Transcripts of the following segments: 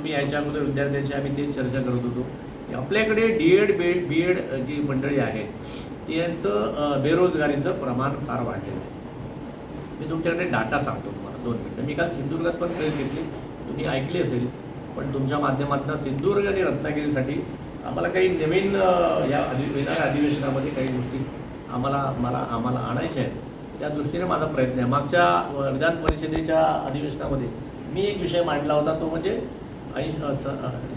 मी याच्या अगोदर विद्यार्थ्यांशी आम्ही ते चर्चा करत होतो की आपल्याकडे डी.एड. बी.एड. जी मंडळी आहेत यांचं बेरोजगारीचं प्रमाण फार वाढलेलं आहे. मी तुमच्याकडे डाटा सांगतो तुम्हाला 2 मिनिटं. मी काल सिंधुदुर्गात पण प्रेस घेतली, तुम्ही ऐकली असेल, पण तुमच्या माध्यमातून सिंधुदुर्ग आणि रत्नागिरीसाठी आम्हाला काही नवीन या येणाऱ्या अधिवेशनामध्ये काही गोष्टी आम्हाला आणायच्या आहेत. त्या दृष्टीने माझा प्रयत्न आहे. मागच्या विधान परिषदेच्या अधिवेशनामध्ये मी एक विषय मांडला होता, तो म्हणजे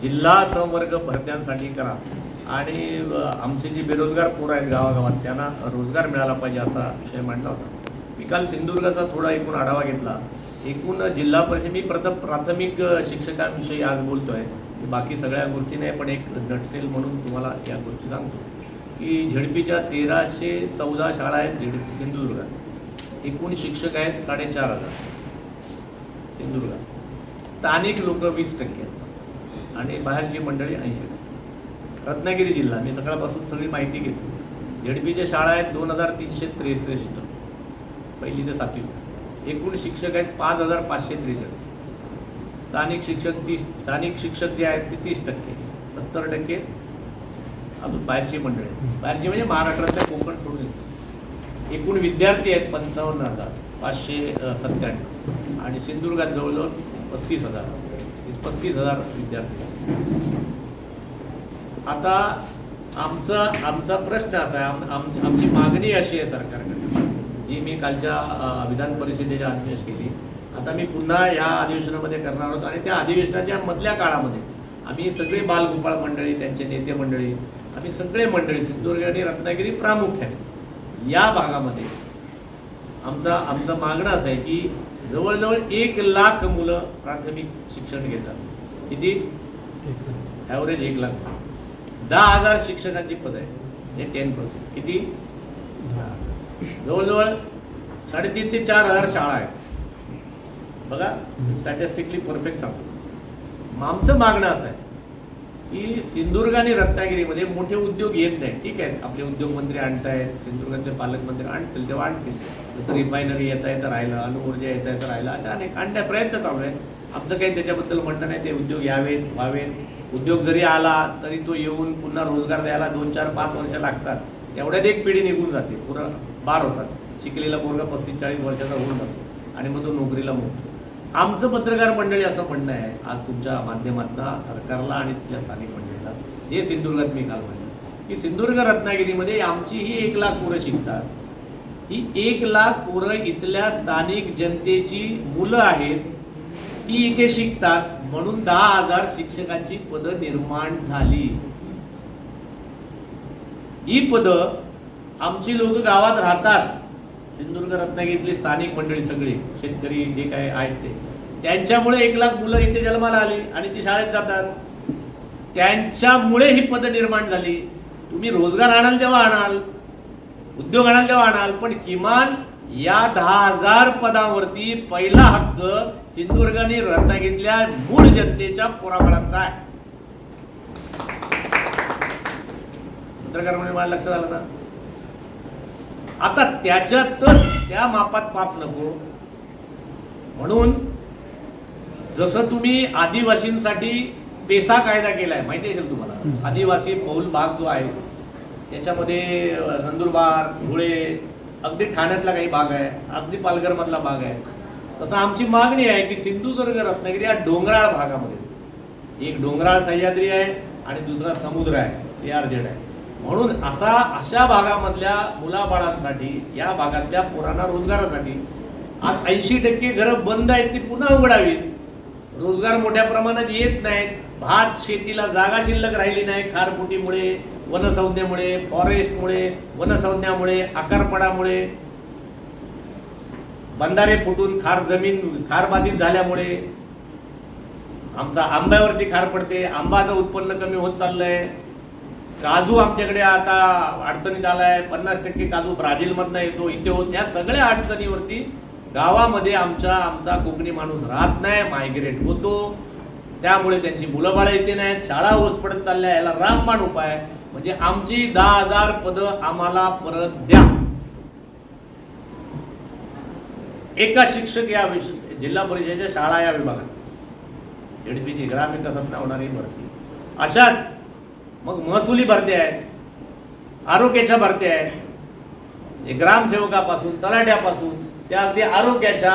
जिल्हा संवर्ग भरत्यांसाठी करा आणि आमचे जे बेरोजगार पोरं आहेत गावागावात त्यांना रोजगार मिळाला पाहिजे असा विषय मांडला होता. मी काल सिंधुदुर्गाचा थोडा एकूण आढावा घेतला. एकूण जिल्हा परिषद मी प्राथमिक शिक्षकांविषयी आज बोलतो आहे, बाकी सगळ्या गोष्टी नाही, पण एक नटसेल म्हणून तुम्हाला या गोष्टी सांगतो की झेडपीच्या 1314 शाळा आहेत झेडपी सिंधुदुर्गात. एकूण शिक्षक आहेत 4500 सिंधुदुर्गात. स्थानिक लोक 20% आणि बाहेरची मंडळी 80%. रत्नागिरी जिल्हा मी सकाळपासून सगळी माहिती घेतली. झेडपीच्या शाळा आहेत 2363 पहिली ते 7वी. एकूण शिक्षक आहेत 5543. स्थानिक शिक्षक जे आहेत ते 30%. 70% अजून बाहेरची मंडळी. बाहेरची म्हणजे महाराष्ट्रातल्या कोकण सोडून. एकूण विद्यार्थी आहेत 55,597 आणि सिंधुदुर्गात जवळजवळ 35,000 विद्यार्थी. आता आमचा प्रश्न असा आहे, आमची मागणी अशी आहे सरकारकडे, जी मी कालच्या विधान परिषदेच्या अधिवेश केली. आता मी पुन्हा या अधिवेशनामध्ये करणार आहोत आणि त्या अधिवेशनाच्या मधल्या काळामध्ये आम्ही सगळे बालगोपाळ मंडळी, त्यांचे नेते मंडळी, आम्ही सगळे मंडळी सिंधुदुर्ग आणि रत्नागिरी प्रामुख्याने या भागामध्ये आमचं मागणं असं आहे की जवळजवळ 1 लाख मुलं प्राथमिक शिक्षण घेतात. किती? ॲव्हरेज 1 लाख. 10,000 शिक्षकांची पद आहे, हे 10%. किती? जवळजवळ 3,500 ते 4,000 शाळा आहेत. बघा, स्टॅटिस्टिकली परफेक्ट सांगतो. आमचं मागणं असं आहे की सिंधुदुर्ग आणि रत्नागिरीमध्ये मोठे उद्योग येत नाही. ठीक आहे, आपले उद्योगमंत्री आणतायत, सिंधुदुर्गाचे पालकमंत्री आणतील तेव्हा आणतील. जसं रिफायनरी येता येतं राहिलं, अणुऊर्जा येता येतं राहिलं, अशा अनेक आणण्या प्रयत्न चालू आहेत. आमचं काही त्याच्याबद्दल म्हणणं नाही. ते उद्योग यावेत व्हावेत. उद्योग जरी आला तरी तो येऊन पुन्हा रोजगार द्यायला 2, 4, 5 वर्ष लागतात. तेवढ्यात एक पिढी निघून जाते, पुन्हा बार होतात. शिकलेला पोरगा 35-40 वर्षाचा होऊन जातो आणि मग तो नोकरीला मोडतो. आमचं पत्रकार मंडळी असं म्हणणं आहे आज तुमच्या माध्यमातून सरकारला आणि तिथल्या स्थानिक मंडळीला, हे सिंधुदुर्गात मी काल म्हणलं की सिंधुदुर्ग रत्नागिरीमध्ये आमची ही 1 लाख पोरं शिकतात. ही 1 लाख पोरं इथल्या स्थानिक जनतेची मुलं आहेत, ती इथे शिकतात म्हणून 10,000 शिक्षकांची पदं निर्माण झाली. ही पदं आमची लोक गावात राहतात, सिंधुदुर्ग रत्नागिरीतली स्थानिक मंडळी सगळी शेतकरी जे काय आहेत ते, त्यांच्यामुळे 1 लाख मुलं इथे जन्माला आली आणि ती शाळेत जातात. त्यांच्यामुळे ही पदं निर्माण झाली. तुम्ही रोजगार आणाल तेव्हा आणाल, उद्योग आणाल तेव्हा आणाल, पण किमान या 10,000 पदावरती पहिला हक्क सिंधुदुर्ग आणि रत्नागिरीतल्या मूळ जनतेच्या पोराबाळांचा आहे. पत्रकार म्हणजे मला लक्षात आलं ना. आता त्याच्यातच त्या मापात पाप नको म्हणून जसं तुम्ही आदिवासींसाठी पेसा कायदा केलाय, माहिती असेल तुम्हाला. आदिवासी बहुल भाग जो आहे त्याच्यामध्ये नंदुरबार, धुळे, अगदी ठाण्यातला काही भाग आहे, अगदी पालघर मधला भाग आहे. तसं आमची मागणी आहे की सिंधुदुर्ग रत्नागिरी या डोंगराळ भागामध्ये, एक डोंगराळ सह्याद्री आहे आणि दुसरा समुद्र आहे, CRZ आहे. म्हणून अशा भागामधल्या मुलाबाळांसाठी, या भागातल्या पोरांना रोजगारासाठी आज 80% घरं बंद आहेत, ती पुन्हा उघडावीत. रोजगार मोठ्या प्रमाणात येत नाहीत. भात शेतीला जागा शिल्लक राहिली नाही, खारफुटीमुळे, वनसंज्ञेमुळे, फॉरेस्टमुळे, वनसंज्ञामुळे, आकारपडामुळे, बंधारे फुटून खार बाधित झाल्यामुळे आमचा आंब्यावरती खार पडते, आंबाचं उत्पन्न कमी होत चाललंय. काजू आमच्याकडे आता अडचणीत आलाय, 50% काजू ब्राझीलमधनं येतो, इथे होत. या सगळ्या अडचणीवरती गावामध्ये आमचा कोकणी माणूस राहत नाही, मायग्रेट होतो. त्यामुळे त्यांची मुलं बाळं इथे नाहीत, शाळा ओस पडत चालल्या. याला रामबाण उपाय म्हणजे आमची 10,000 पदं आम्हाला परत द्या. एका शिक्षक या जिल्हा परिषदेच्या शाळा या विभागात झेडपीची ग्रामविकासातून होणारी भरती, अशाच मग महसुली भरती आहेत, आरोग्याच्या भरती आहेत, ग्रामसेवकापासून तलाट्यापासून त्या अगदी आरोग्याच्या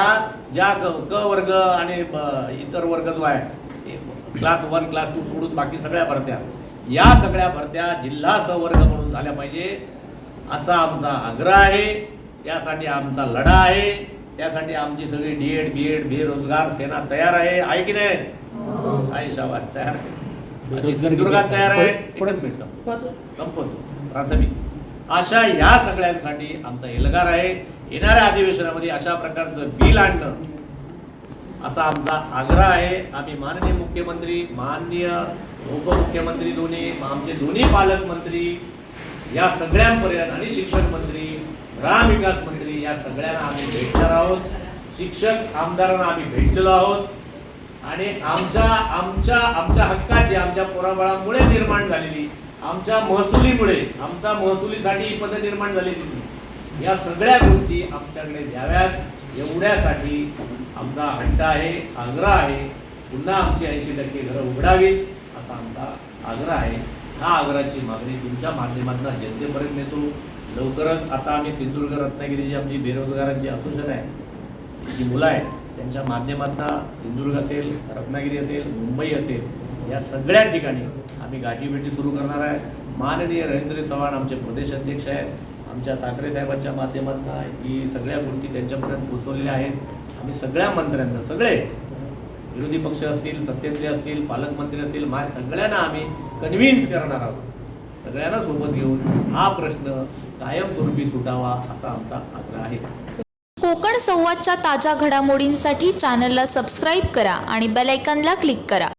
ज्या क वर्ग आणि इतर वर्ग जो आहे क्लास 1 क्लास 2 सोडून बाकी सगळ्या भरत्या, या सगळ्या भरत्या जिल्हा संवर्ग म्हणून झाल्या पाहिजे असा आमचा आग्रह आहे. त्यासाठी आमचा लढा आहे. त्यासाठी आमची सगळी DED BEd बेरोजगार सेना तयार आहे की नाही? आहे शाबास, तयार आहे. अशी सिंधुदुर्गात तयार आहे. संपवतो प्राथमिक. अशा या सगळ्यांसाठी आमचा एल्गार आहे. येणाऱ्या अधिवेशनामध्ये अशा प्रकारचं बिल आणणं असा आमचा आग्रह आहे. आम्ही माननीय मुख्यमंत्री, माननीय उपमुख्यमंत्री दोन्ही, आमचे दोन्ही पालकमंत्री या सगळ्यांपर्यंत आणि शिक्षण मंत्री, ग्रामविकास मंत्री या सगळ्यांना आम्ही भेटणार आहोत. शिक्षक आमदारांना आम्ही भेटलेलो आहोत आणि आमच्या हक्काची, आमच्या पोराबाळांमुळे निर्माण झालेली, आमच्या महसुलीमुळे, आमच्या महसुलीसाठी ही पदं निर्माण झालेली, या सगळ्या गोष्टी आमच्याकडे द्याव्यात एवढ्यासाठी आमचा हट्ट आहे, आग्रह आहे. पुन्हा आमची 80% घरं उघडावीत असा आमचा आग्रह आहे. हा आग्रहाची मागणी तुमच्या माध्यमातून जनतेपर्यंत नेतो. लवकरच आता आम्ही सिंधुदुर्ग रत्नागिरी जी आमची बेरोजगारांची असोसिएशन आहे, जी मुलं आहेत त्यांच्या माध्यमातून सिंधुदुर्ग असेल, रत्नागिरी असेल, मुंबई असेल, या सगळ्या ठिकाणी आम्ही गाठीभेटी सुरू करणार आहे. माननीय रवींद्र चव्हाण आमचे प्रदेशाध्यक्ष आहेत. आमच्या साखरे साहेबांच्या माध्यमातून ही सगळ्या गोष्टी त्यांच्यापर्यंत पोहोचवलेल्या आहेत. आम्ही सगळ्या मंत्र्यांना, सगळे विरोधी पक्ष असतील, सत्तेतले असतील, पालकमंत्री असतील, सगळ्यांना आम्ही कन्व्हिन्स करणार आहोत. सगळ्यांना सोबत घेऊन हा प्रश्न कायमस्वरूपी सुटावा असा आमचा आग्रह आहे. कोकण संवादच्या ताज्या घडामोडींसाठी चॅनलला सबस्क्राईब करा आणि बेल आयकॉनला क्लिक करा.